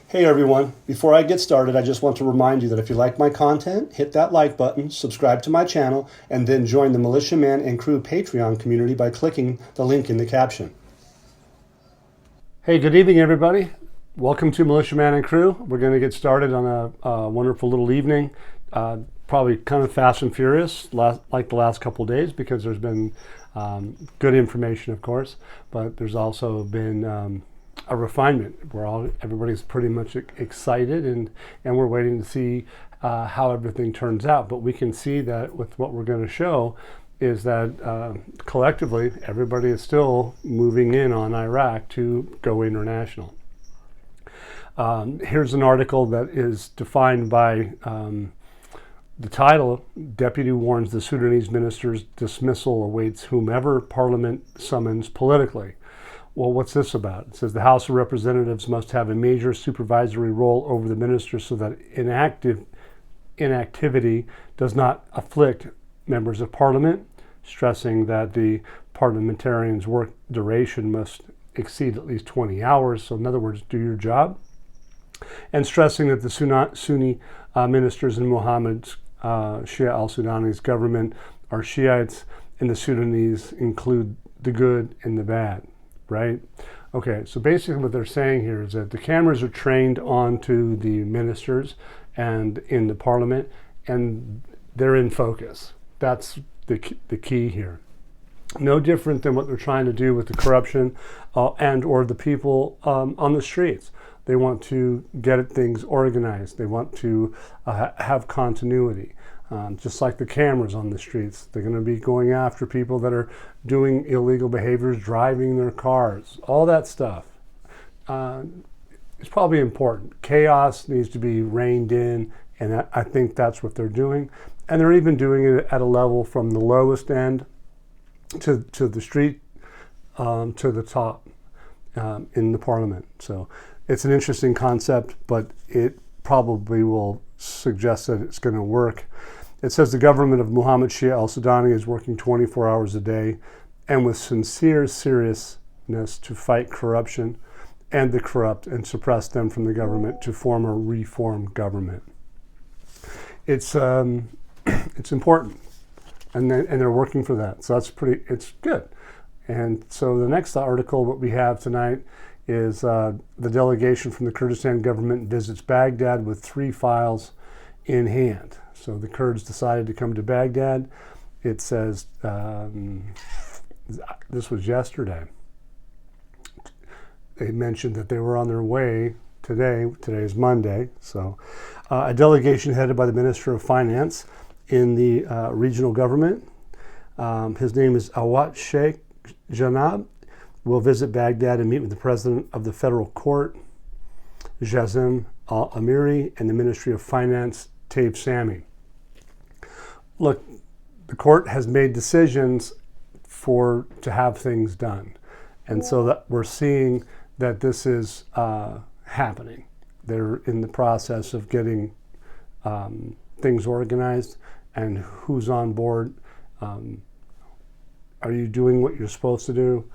Hey everyone, before I get started, I just want to remind you that if you like my content, hit that like button, subscribe to my channel, and then join the Militiaman and Crew Patreon community by clicking the link in the caption. Hey, good evening everybody. Welcome to Militiaman and Crew. We're going to get started on a wonderful little evening. Probably kind of fast and furious, like the last couple of days, because there's been good information, of course, but there's also been a refinement. Everybody's pretty much excited, and we're waiting to see how everything turns out. But we can see that with what we're going to show is that collectively everybody is still moving in on Iraq to go international. Here's an article that is defined by the title: Deputy warns the Sudanese minister's dismissal awaits whomever Parliament summons politically. Well, what's this about? It says the House of Representatives must have a major supervisory role over the minister so that inactivity does not afflict members of Parliament, stressing that the parliamentarian's work duration must exceed at least 20 hours. So in other words, do your job. And stressing that the Sunni ministers in Muhammad's Shia Al-Sudani's government are Shiites, and the Sudanese include the good and the bad. Right? Okay, so basically what they're saying here is that the cameras are trained onto the ministers and in the parliament, and they're in focus. That's the key here. No different than what they're trying to do with the corruption and or the people on the streets. They want to get things organized. They want to have continuity. Just like the cameras on the streets, they're going to be going after people that are doing illegal behaviors, driving their cars, all that stuff. It's probably important. Chaos needs to be reined in, and I think that's what they're doing. And they're even doing it at a level from the lowest end to the street to the top in the parliament. So it's an interesting concept, but it probably will suggest that it's going to work. It says the government of Muhammad Shia Al-Sudani is working 24 hours a day and with sincere seriousness to fight corruption and the corrupt and suppress them from the government to form a reform government. It's important, and they're working for that. So it's good. And so the next article what we have tonight is the delegation from the Kurdistan government visits Baghdad with 3 files in hand. So the Kurds decided to come to Baghdad. It says, this was yesterday. They mentioned that they were on their way today. Today is Monday. So a delegation headed by the Minister of Finance in the regional government. His name is Awad Sheikh Janab. Will visit Baghdad and meet with the President of the Federal Court, Jazim Al-Amiri, and the Ministry of Finance, Taif Sami. Look, the court has made decisions to have things done. And so that we're seeing that this is happening. They're in the process of getting things organized and who's on board. Are you doing what you're supposed to do?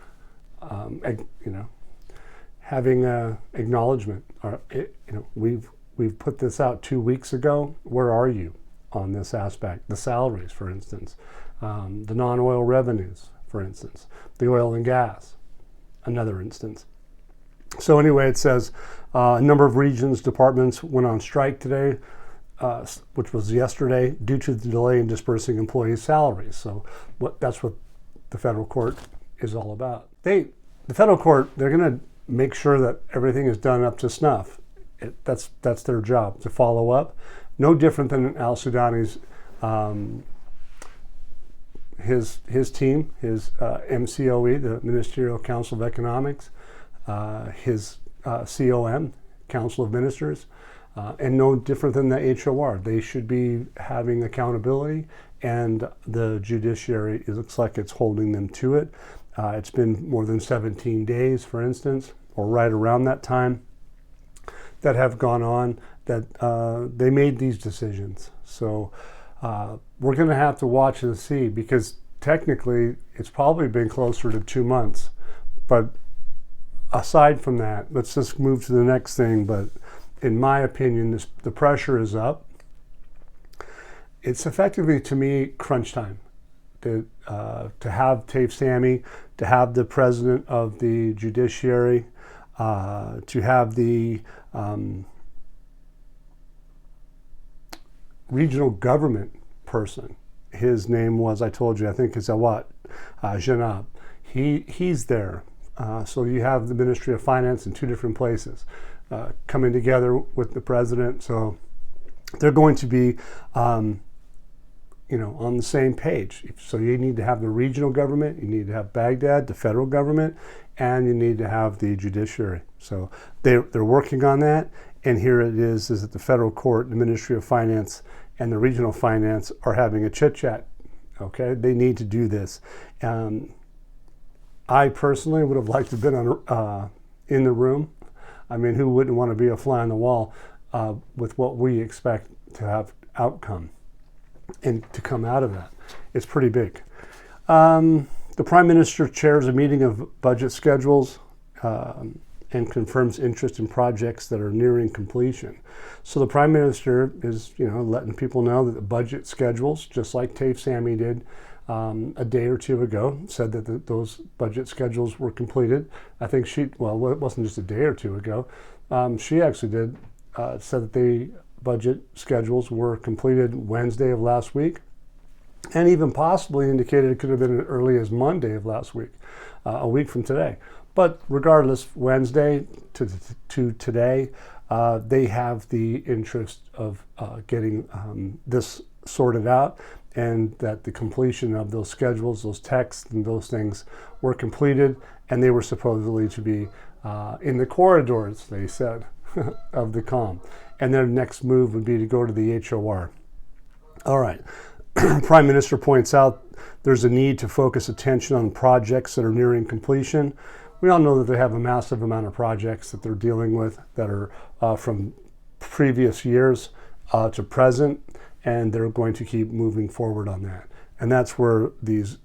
Having acknowledgement. We've put this out 2 weeks ago. Where are you on this aspect? The salaries, for instance, the non-oil revenues, for instance, the oil and gas, another instance. So anyway, it says a number of regions, departments went on strike today, which was yesterday, due to the delay in dispersing employees' salaries. So that's what the federal court is all about. The federal court, they're going to make sure that everything is done up to snuff. That's their job, to follow up. No different than Al-Sudani's, his team, his MCOE, the Ministerial Council of Economics, his COM, Council of Ministers, and no different than the HOR. They should be having accountability, and the judiciary, it looks like it's holding them to it. It's been more than 17 days, for instance, or right around that time, that have gone on, that they made these decisions. So we're going to have to watch and see, because technically it's probably been closer to 2 months. But aside from that, let's just move to the next thing. But in my opinion, the pressure is up. It's effectively, to me, crunch time. To have Taif Sami, to have the president of the judiciary, to have the regional government person. His name was, I told you, I think it's Janab. He's there. So you have the Ministry of Finance in two different places coming together with the president. So they're going to be on the same page. So you need to have the regional government, you need to have Baghdad, the federal government, and you need to have the judiciary. So they're working on that, and here it is that the federal court, the Ministry of Finance, and the regional finance are having a chit-chat. Okay, they need to do this. I personally would have liked to have been in the room. I mean, who wouldn't want to be a fly on the wall with what we expect to have outcome and to come out of that? It's pretty big. The Prime Minister chairs a meeting of budget schedules and confirms interest in projects that are nearing completion. So the Prime Minister is, letting people know that the budget schedules, just like Taif Sami did a day or two ago, said that those budget schedules were completed. I think it wasn't just a day or two ago. She actually said that the budget schedules were completed Wednesday of last week, and even possibly indicated it could have been as early as Monday of last week, a week from today. But regardless, Wednesday to today, they have the interest of getting this sorted out, and that the completion of those schedules, those texts, and those things were completed, and they were supposedly to be in the corridors, they said, of the COM. And their next move would be to go to the HOR. All right. Prime Minister points out there's a need to focus attention on projects that are nearing completion. We all know that they have a massive amount of projects that they're dealing with that are from previous years to present, and they're going to keep moving forward on that. And that's where these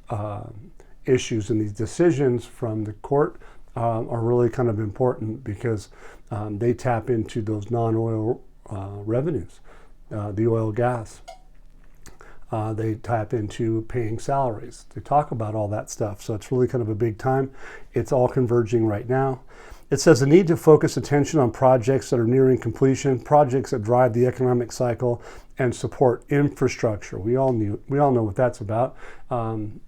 issues and these decisions from the court are really kind of important, because they tap into those non-oil revenues, the oil, gas. They tap into paying salaries. They talk about all that stuff. So it's really kind of a big time. It's all converging right now. It says the need to focus attention on projects that are nearing completion, projects that drive the economic cycle and support infrastructure. We all know what that's about.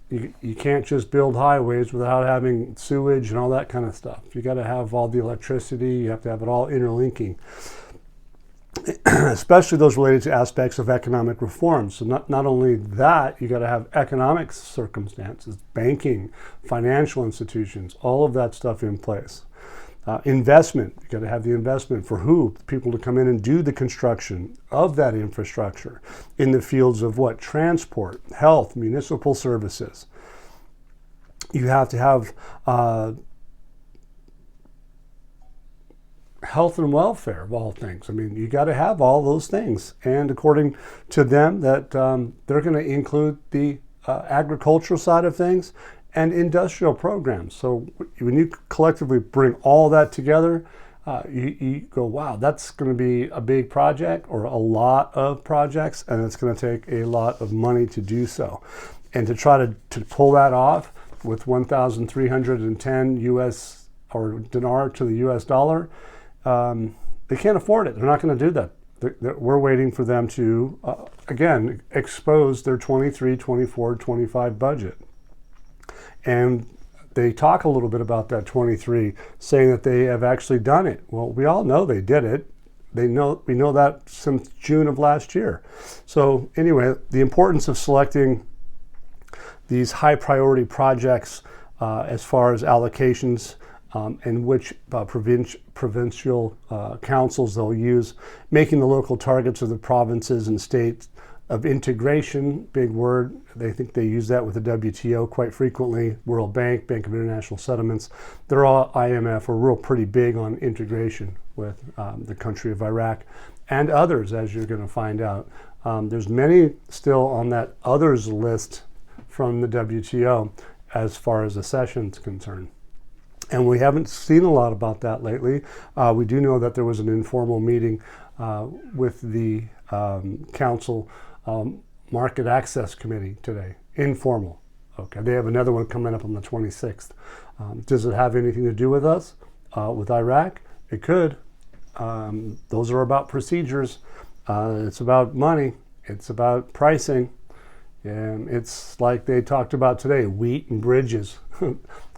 You can't just build highways without having sewage and all that kind of stuff. You got to have all the electricity. You have to have it all interlinking, especially those related to aspects of economic reform. So not only that, you got to have economic circumstances, banking, financial institutions, all of that stuff in place. Investment, you got to have the investment for who? People to come in and do the construction of that infrastructure in the fields of what? Transport, health, municipal services. You have to have health and welfare, of all things. I mean, you got to have all those things. And according to them, that they're going to include the agricultural side of things and industrial programs. So when you collectively bring all that together, you go, wow, that's going to be a big project, or a lot of projects, and it's going to take a lot of money to do so. And to try to pull that off with 1,310 US or dinar to the US dollar, they can't afford it. They're not going to do that. We're waiting for them to, again, expose their 23, 24, 25 budget. And they talk a little bit about that 23, saying that they have actually done it. Well, we all know they did it. We know that since June of last year. So anyway, the importance of selecting these high priority projects as far as allocations and which provincial councils they'll use, making the local targets of the provinces and states of integration, big word. They think they use that with the WTO quite frequently, World Bank, Bank of International Settlements. They're all IMF, are real pretty big on integration with the country of Iraq and others, as you're going to find out. There's many still on that others list from the WTO as far as accession is concerned. And we haven't seen a lot about that lately. We do know that there was an informal meeting with the Council Market Access Committee today. Informal. Okay, they have another one coming up on the 26th. Does it have anything to do with us, with Iraq? It could. Those are about procedures. It's about money. It's about pricing. And it's like they talked about today, wheat and bridges.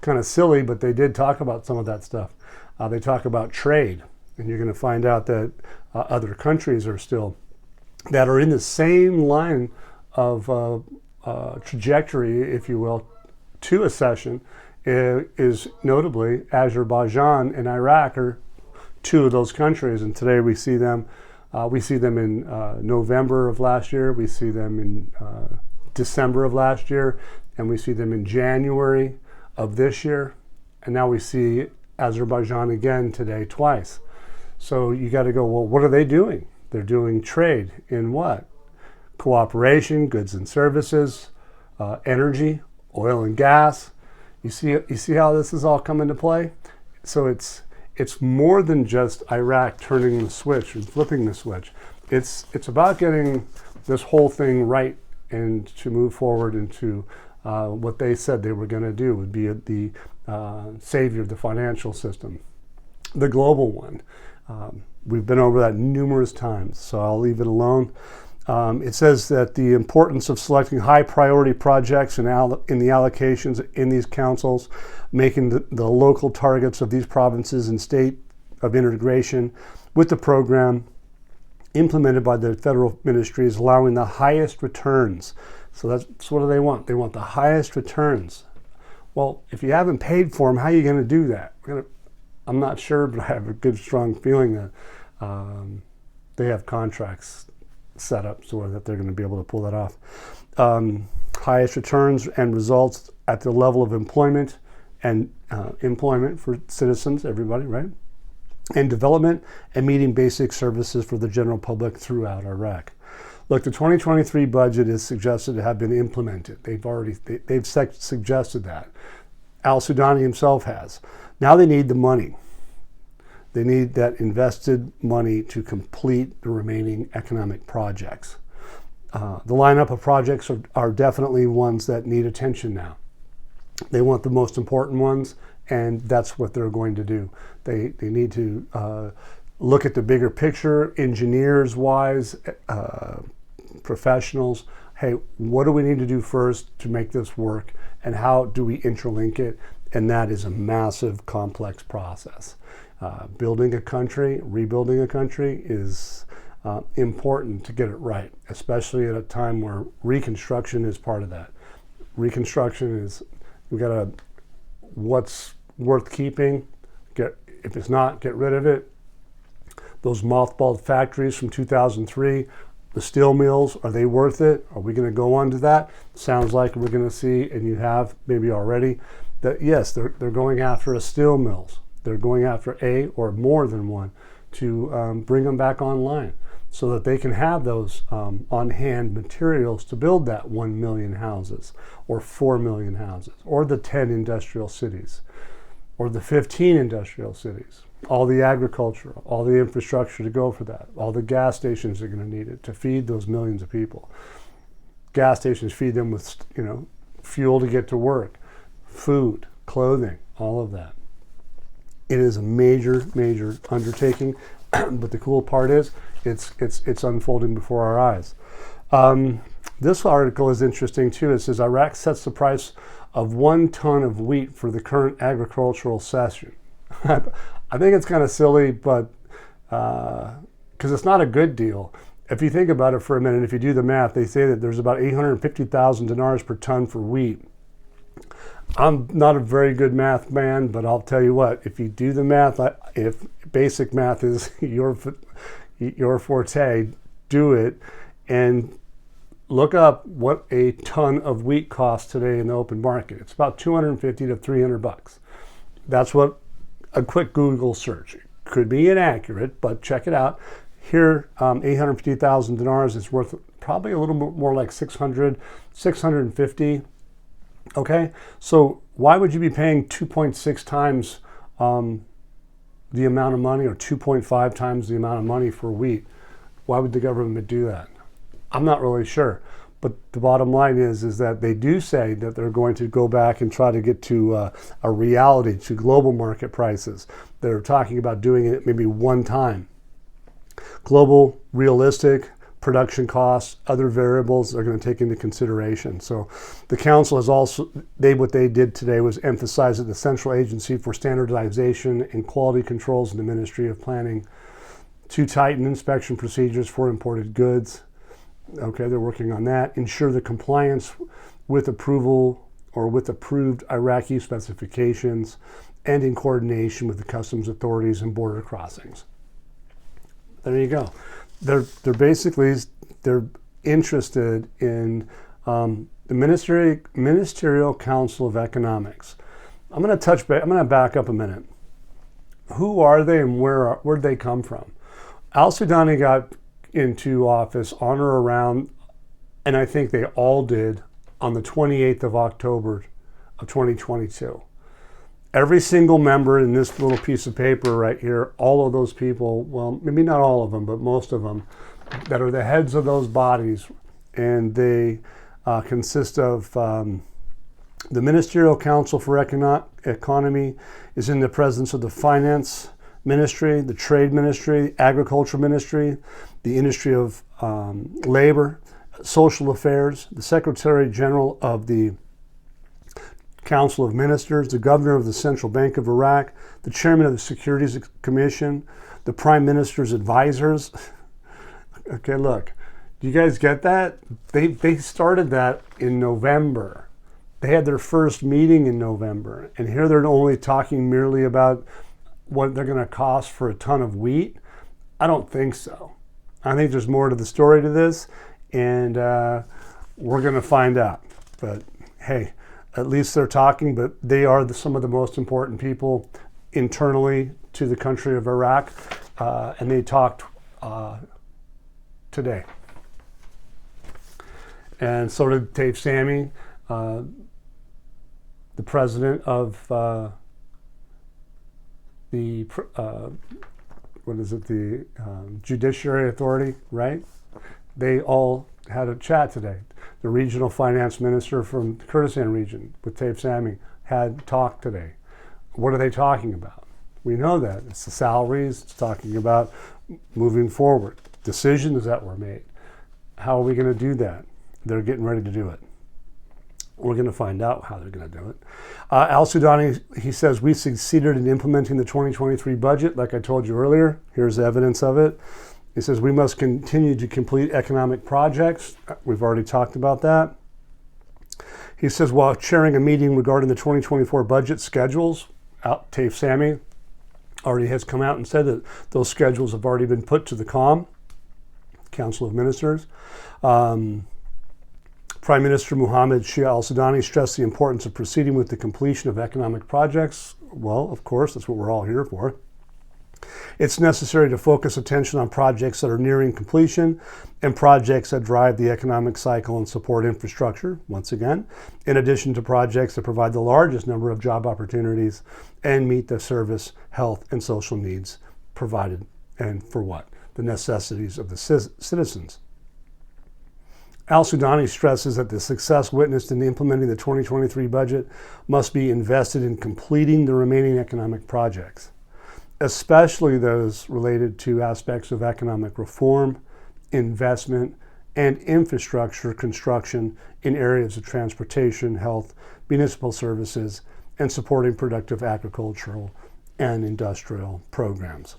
Kind of silly, but they did talk about some of that stuff. They talk about trade, and you're going to find out that other countries are still, that are in the same line of trajectory, if you will, to accession, is notably Azerbaijan and Iraq are two of those countries. And today we see them in November of last year, we see them in December of last year, and we see them in January of this year, and now we see Azerbaijan again today twice. So you got to go, well, what are they doing? They're doing trade in what? Cooperation, goods and services, energy, oil and gas. You see how this is all come into play? So it's more than just Iraq turning the switch and flipping the switch. It's about getting this whole thing right and to move forward into what they said they were going to do, would be the savior of the financial system, the global one. We've been over that numerous times, so I'll leave it alone. It says that the importance of selecting high priority projects in the allocations in these councils, making the local targets of these provinces and state of integration with the program implemented by the federal ministries, allowing the highest returns. So that's what do they want? They want the highest returns. Well, if you haven't paid for them, how are you going to do that? I'm not sure, but I have a good, strong feeling that they have contracts set up so that they're going to be able to pull that off. Highest returns and results at the level of employment and employment for citizens, everybody, right? And development and meeting basic services for the general public throughout Iraq. Look, the 2023 budget is suggested to have been implemented. They've suggested that. Al-Sudani himself has. Now they need the money. They need that invested money to complete the remaining economic projects. The lineup of projects are definitely ones that need attention now. They want the most important ones, and that's what they're going to do. They need to look at the bigger picture, engineers-wise, professionals. Hey, what do we need to do first to make this work, and how do we interlink it? And that is a massive, complex process. Building a country, rebuilding a country is important to get it right, especially at a time where reconstruction is part of that. Reconstruction is, we got to, what's worth keeping, if it's not, get rid of it. Those mothballed factories from 2003, the steel mills, are they worth it? Are we going to go on to that? Sounds like we're going to see, and you have maybe already, that yes, they're going after a steel mills. They're going after a or more than one to bring them back online so that they can have those on-hand materials to build that 1 million houses or 4 million houses or the 10 industrial cities or the 15 industrial cities. All the agriculture, all the infrastructure to go for that, all the gas stations are going to need it to feed those millions of people. Gas stations feed them with, fuel to get to work, food, clothing, all of that. It is a major, major undertaking, but the cool part is it's unfolding before our eyes. This article is interesting too. It says Iraq sets the price of 1 ton of wheat for the current agricultural session. I think it's kind of silly, but because it's not a good deal. If you think about it for a minute, if you do the math, they say that there's about 850,000 dinars per ton for wheat. I'm not a very good math man, but I'll tell you what, if you do the math, if basic math is your forte, do it and look up what a ton of wheat costs today in the open market. It's about 250 to 300 bucks. That's what a quick Google search. Could be inaccurate, but check it out. Here, 850,000 dinars is worth probably a little more like 600, 650. Okay, so why would you be paying 2.6 times the amount of money, or 2.5 times the amount of money for wheat? Why would the government do that? I'm not really sure. But the bottom line is that they do say that they're going to go back and try to get to a reality, to global market prices. They're talking about doing it maybe one time. Global, realistic production costs, other variables are going to take into consideration. So the council has also, what they did today was emphasize that the Central Agency for Standardization and Quality Controls in the Ministry of Planning to tighten inspection procedures for imported goods. Okay, they're working on that. Ensure the compliance with approval or with approved Iraqi specifications, and in coordination with the customs authorities and border crossings. There you go. They're basically interested in the Ministerial Council of Economics. I'm going to back up a minute. Who are they, and where'd they come from? Al-Sudani got into office on or around, and I think they all did, on the 28th of October of 2022. Every single member in this little piece of paper right here, all of those people, well, maybe not all of them, but most of them, that are the heads of those bodies, and they consist of the Ministerial Council for Economy is in the presence of the Finance Ministry, the Trade Ministry, the Agriculture Ministry, the Industry of Labor, Social Affairs, the Secretary General of the Council of Ministers, the Governor of the Central Bank of Iraq, the Chairman of the Securities Commission, the Prime Minister's advisors. Okay, look, do you guys get that? They started that in November. They had their first meeting in November, and here they're only talking merely about what they're going to cost for a ton of wheat. I don't think so. I think there's more to the story to this, and we're going to find out. But hey, at least they're talking, but they are some of the most important people internally to the country of Iraq, and they talked today. And so did Taif Sami, the president of the Judiciary Authority, right? They all had a chat today. The regional finance minister from the Kurdistan region with Taif Sami had talked today. What are they talking about? We know that. It's the salaries. It's talking about moving forward. Decisions that were made. How are we going to do that? They're getting ready to do it. We're going to find out how they're going to do it. Al-Sudani, he says, we succeeded in implementing the 2023 budget, like I told you earlier. Here's evidence of it. He says, we must continue to complete economic projects. We've already talked about that. He says, while chairing a meeting regarding the 2024 budget schedules, Taif Sami already has come out and said that those schedules have already been put to the Council of Ministers. Prime Minister Mohammed Shia Al-Sudani stressed the importance of proceeding with the completion of economic projects. Well, of course, that's what we're all here for. It's necessary to focus attention on projects that are nearing completion and projects that drive the economic cycle and support infrastructure, once again, in addition to projects that provide the largest number of job opportunities and meet the service, health, and social needs provided, and for what? The necessities of the citizens. Al-Sudani stresses that the success witnessed in implementing the 2023 budget must be invested in completing the remaining economic projects, especially those related to aspects of economic reform, investment, and infrastructure construction in areas of transportation, health, municipal services, and supporting productive agricultural and industrial programs.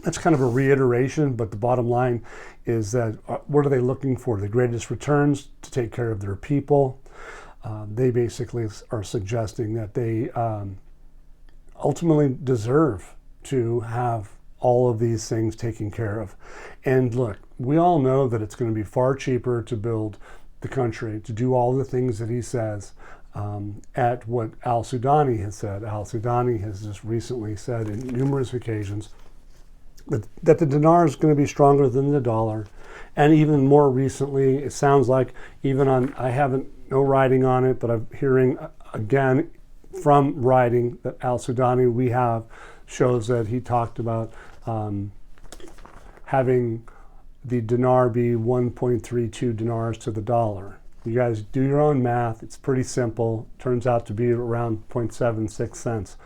That's kind of a reiteration, but the bottom line is that what are they looking for? The greatest returns to take care of their people. They basically are suggesting that they ultimately deserve to have all of these things taken care of. And look, we all know that it's going to be far cheaper to build the country, to do all the things that he says, at what Al-Sudani has said. Al-Sudani has just recently said in numerous occasions that the dinar is going to be stronger than the dollar. And even more recently, it sounds like even on, I haven't no writing on it, but I'm hearing again from writing that Al-Sudani we have shows that he talked about having the dinar be 1.32 dinars to the dollar. You guys do your own math. It's pretty simple. Turns out to be around 0.76 cents.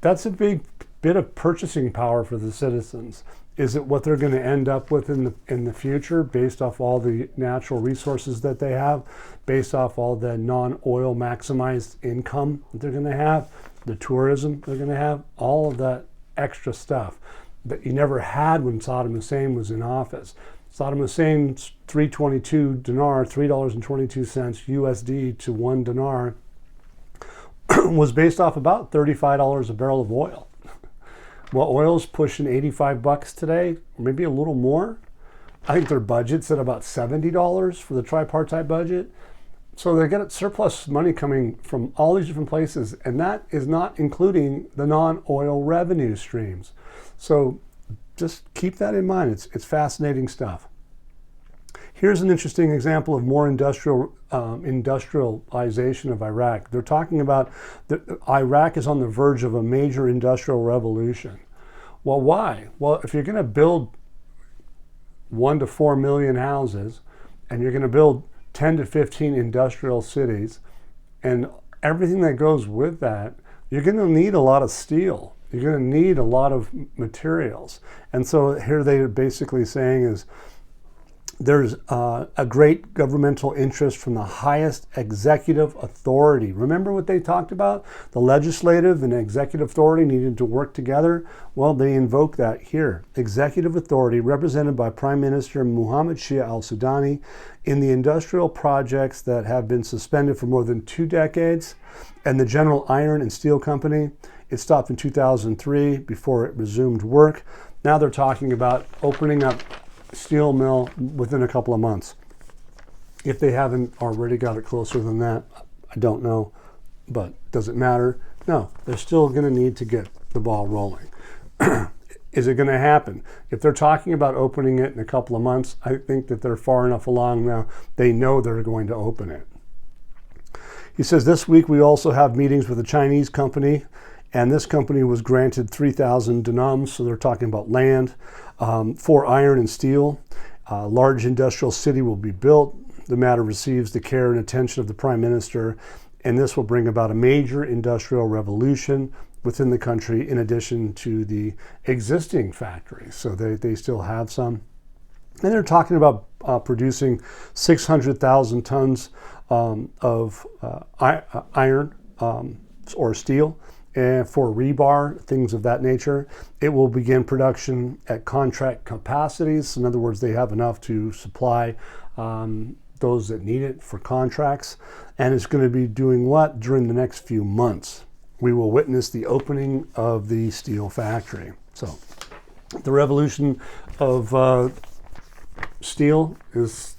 That's a big bit of purchasing power for the citizens. Is it what they're going to end up with in the future based off all the natural resources that they have, based off all the non-oil maximized income that they're going to have, the tourism they're going to have, all of that extra stuff that you never had when Saddam Hussein was in office. Saddam Hussein's 322 dinar, $3.22 USD to 1 dinar was based off about $35 a barrel of oil. Well, oil's pushing 85 bucks today, or maybe a little more. I think their budget's at about $70 for the tripartite budget. So they get surplus money coming from all these different places, and that is not including the non-oil revenue streams. So just keep that in mind. It's fascinating stuff. Here's an interesting example of more industrialization of Iraq. They're talking about that Iraq is on the verge of a major industrial revolution. Well, why? Well, if you're going to build 1 to 4 million houses, and you're going to build 10 to 15 industrial cities, and everything that goes with that, you're going to need a lot of steel. You're going to need a lot of materials. And so here they're basically saying is, there's a great governmental interest from the highest executive authority. Remember what they talked about? The legislative and executive authority needed to work together. Well, they invoke that here. Executive authority represented by Prime Minister Mohammed Shia Al-Sudani in the industrial projects that have been suspended for more than 2 decades, and the General Iron and Steel Company. It stopped in 2003 before it resumed work. Now they're talking about opening up steel mill within a couple of months. If they haven't already got it closer than that, I don't know, but does it matter? No, they're still going to need to get the ball rolling. Is it going to happen? If they're talking about opening it in a couple of months, I think that they're far enough along now. They know they're going to open it. He says, this week we also have meetings with a Chinese company, and this company was granted 3,000 dinars, so they're talking about land, for iron and steel. A large industrial city will be built. The matter receives the care and attention of the Prime Minister, and this will bring about a major industrial revolution within the country in addition to the existing factories. So they still have some. And they're talking about producing 600,000 tons of iron or steel, and for rebar, things of that nature. It will begin production at contract capacities. In other words, they have enough to supply those that need it for contracts. And it's going to be doing what? During the next few months, we will witness the opening of the steel factory. So the revolution of steel is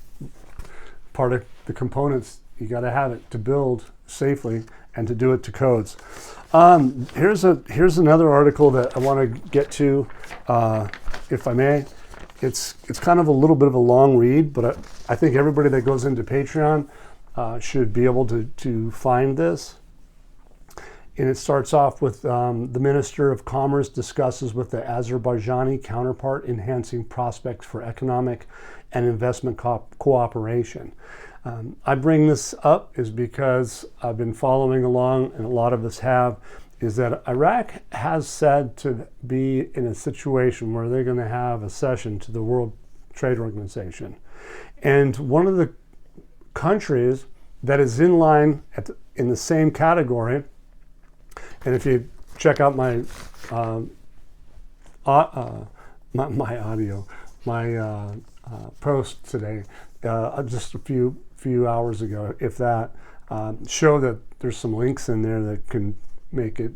part of the components. You got to have it to build safely and to do it to codes. Here's another article that I want to get to, if I may. It's kind of a little bit of a long read, but I think everybody that goes into Patreon should be able to find this. And it starts off with the Minister of Commerce discusses with the Azerbaijani counterpart enhancing prospects for economic and investment cooperation. I bring this up is because I've been following along, and a lot of us have, is that Iraq has said to be in a situation where they're going to have a session to the World Trade Organization. And one of the countries that is in line in the same category, and if you check out my post today, just a few hours ago, if that, show that there's some links in there that can make it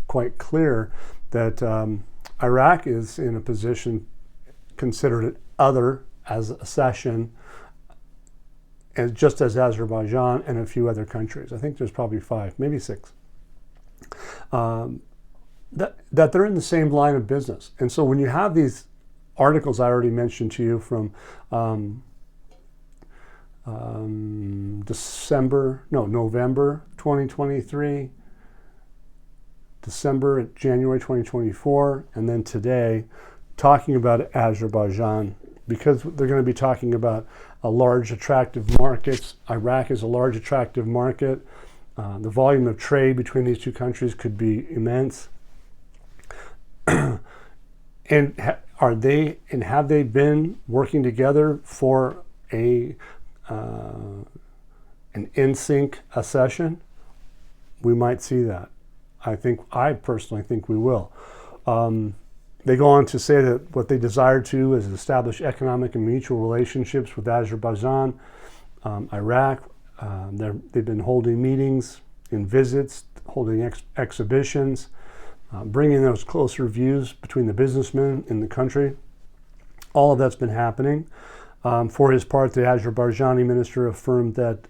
quite clear that Iraq is in a position considered other as a session, and just as Azerbaijan and a few other countries. I think there's probably 5, maybe 6. That they're in the same line of business. And so when you have these articles I already mentioned to you from November 2023, January 2024, and then today, talking about Azerbaijan, because they're going to be talking about a large attractive markets. Iraq is a large attractive market. The volume of trade between these two countries could be immense. And have they been working together for an in-sync accession? We might see that. I personally think we will. They go on to say that what they desire to is establish economic and mutual relationships with Azerbaijan, Iraq. They've been holding meetings and visits, holding exhibitions, bringing those closer views between the businessmen in the country. All of that's been happening. For his part, the Azerbaijani minister affirmed that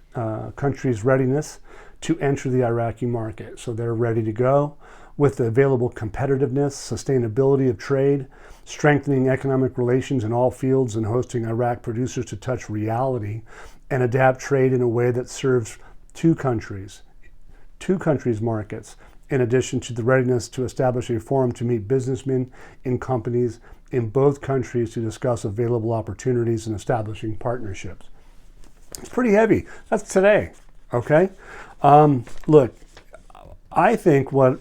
country's readiness to enter the Iraqi market. So they're ready to go with the available competitiveness, sustainability of trade, strengthening economic relations in all fields, and hosting Iraq producers to touch reality and adapt trade in a way that serves two countries' markets, in addition to the readiness to establish a forum to meet businessmen and companies in both countries to discuss available opportunities and establishing partnerships. It's pretty heavy. That's today, okay? Look, I think what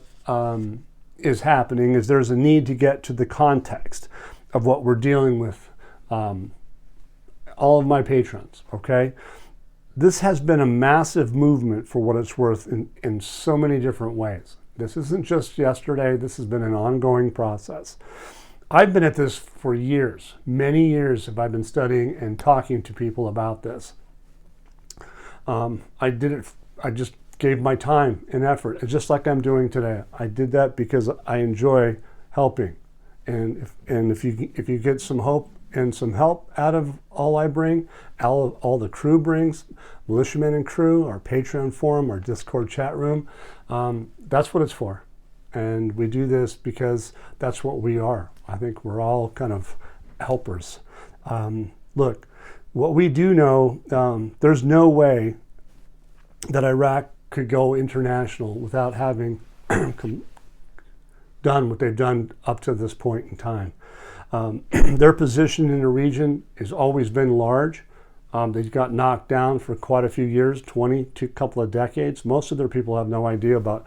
is happening is there's a need to get to the context of what we're dealing with, all of my patrons, okay? This has been a massive movement, for what it's worth, in so many different ways. This isn't just yesterday. This has been an ongoing process. I've been at this for years. Many years have I been studying and talking to people about this. I just gave my time and effort, just like I'm doing today. I did that because I enjoy helping. And if you get some hope and some help out of all I bring, all the crew brings, militiamen and crew, our Patreon forum, our Discord chat room, that's what it's for. And we do this because that's what we are. I think we're all kind of helpers. Look, what we do know, there's no way that Iraq could go international without having done what they've done up to this point in time. Their position in the region has always been large. They got knocked down for quite a few years, 20 to a couple of decades. Most of their people have no idea about,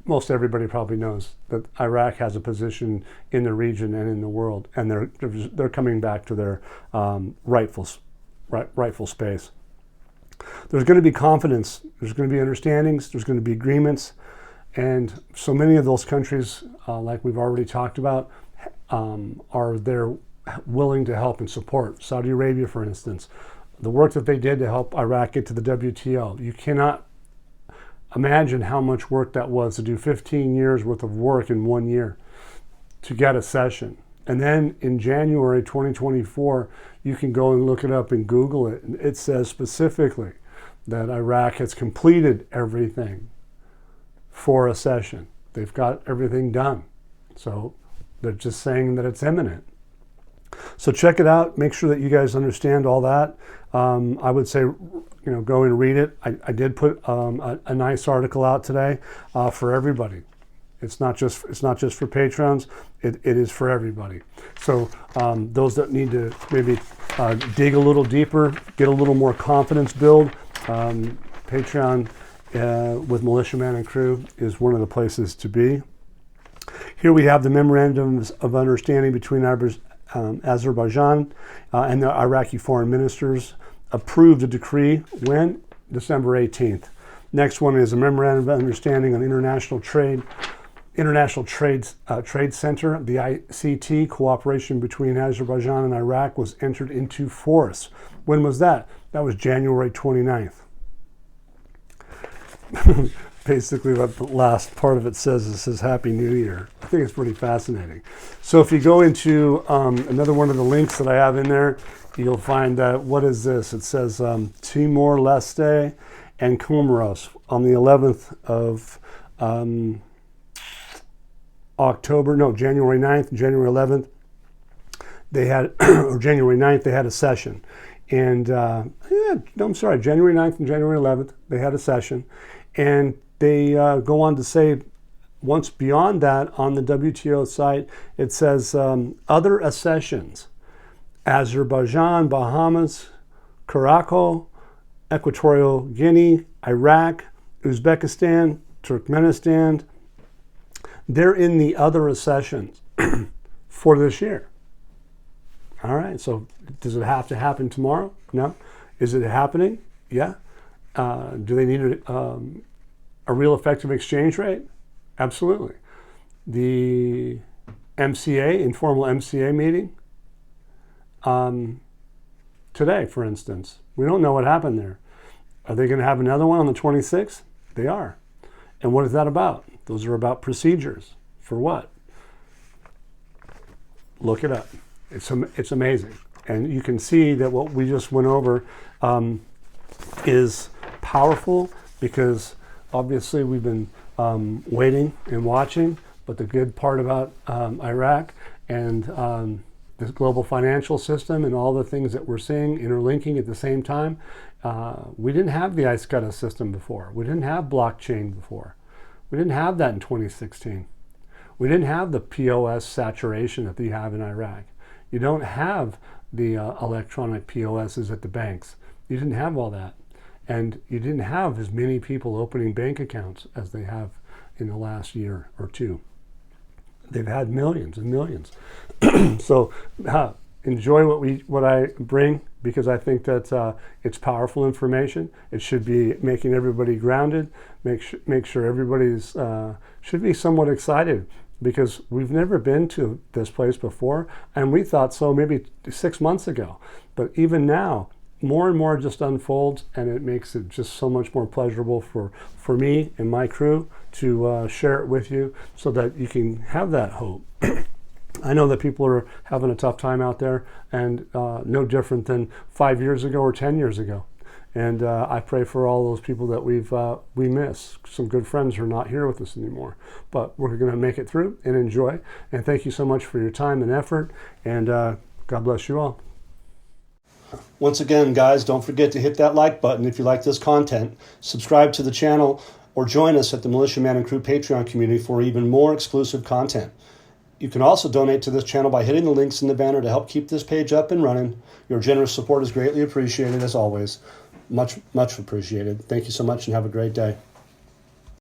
most everybody probably knows that Iraq has a position in the region and in the world, and they're coming back to their rightful space. There's going to be confidence, there's going to be understandings, there's going to be agreements, and so many of those countries, like we've already talked about, are there willing to help and support. Saudi Arabia, for instance, the work that they did to help Iraq get to the WTO. You cannot imagine how much work that was to do 15 years worth of work in 1 year to get a session. And then in January 2024, you can go and look it up and Google it. It says specifically that Iraq has completed everything for a session. They've got everything done. So they're just saying that it's imminent. So check it out. Make sure that you guys understand all that. I would say, go and read it. I did put a nice article out today for everybody. It's not just for patrons. It is for everybody. So those that need to maybe dig a little deeper, get a little more confidence build, Patreon with Militiaman and Crew is one of the places to be. Here we have the memorandums of understanding between Azerbaijan and the Iraqi foreign ministers approved a decree when? December 18th. Next one is a memorandum of understanding on International Trade Center, the ICT. Cooperation between Azerbaijan and Iraq was entered into force. When was that? That was January 29th. Basically what the last part of it says Happy New Year. I think it's pretty fascinating. So if you go into another one of the links that I have in there, you'll find that, what is this? It says Timor-Leste and Comoros on the 11th of January 9th, January 11th. they had, or January 9th, they had a session. And, January 9th and January 11th, they had a session. And they go on to say, once beyond that, on the WTO site, it says other accessions: Azerbaijan, Bahamas, Curacao, Equatorial Guinea, Iraq, Uzbekistan, Turkmenistan. They're in the other accessions for this year. All right, so does it have to happen tomorrow? No. Is it happening? Yeah. Do they need a real effective exchange rate? Absolutely. The MCA, informal MCA meeting, today, for instance, we don't know what happened there. Are they going to have another one on the 26th? They are. And what is that about? Those are about procedures. For what? Look it up. It's amazing. And you can see that what we just went over is powerful, because obviously we've been waiting and watching. But the good part about Iraq and this global financial system and all the things that we're seeing interlinking at the same time, we didn't have the ISCUTA system before. We didn't have blockchain before. We didn't have that in 2016. We didn't have the POS saturation that you have in Iraq. You don't have the electronic POSs at the banks. You didn't have all that. And you didn't have as many people opening bank accounts as they have in the last year or two. They've had millions and millions. So enjoy what I bring, because I think that it's powerful information. It should be making everybody grounded. Make sure everybody's should be somewhat excited, because we've never been to this place before, and we thought so maybe 6 months ago. But even now, more and more just unfolds, and it makes it just so much more pleasurable for me and my crew to share it with you, so that you can have that hope. I know that people are having a tough time out there, and no different than 5 years ago or 10 years ago. And I pray for all those people that we miss. Some good friends are not here with us anymore, but we're going to make it through and enjoy. And thank you so much for your time and effort, and God bless you all. Once again, guys, don't forget to hit that like button if you like this content, subscribe to the channel, or join us at the Militia Man and Crew Patreon community for even more exclusive content. You can also donate to this channel by hitting the links in the banner to help keep this page up and running. Your generous support is greatly appreciated, as always. Much, much appreciated. Thank you so much, and have a great day.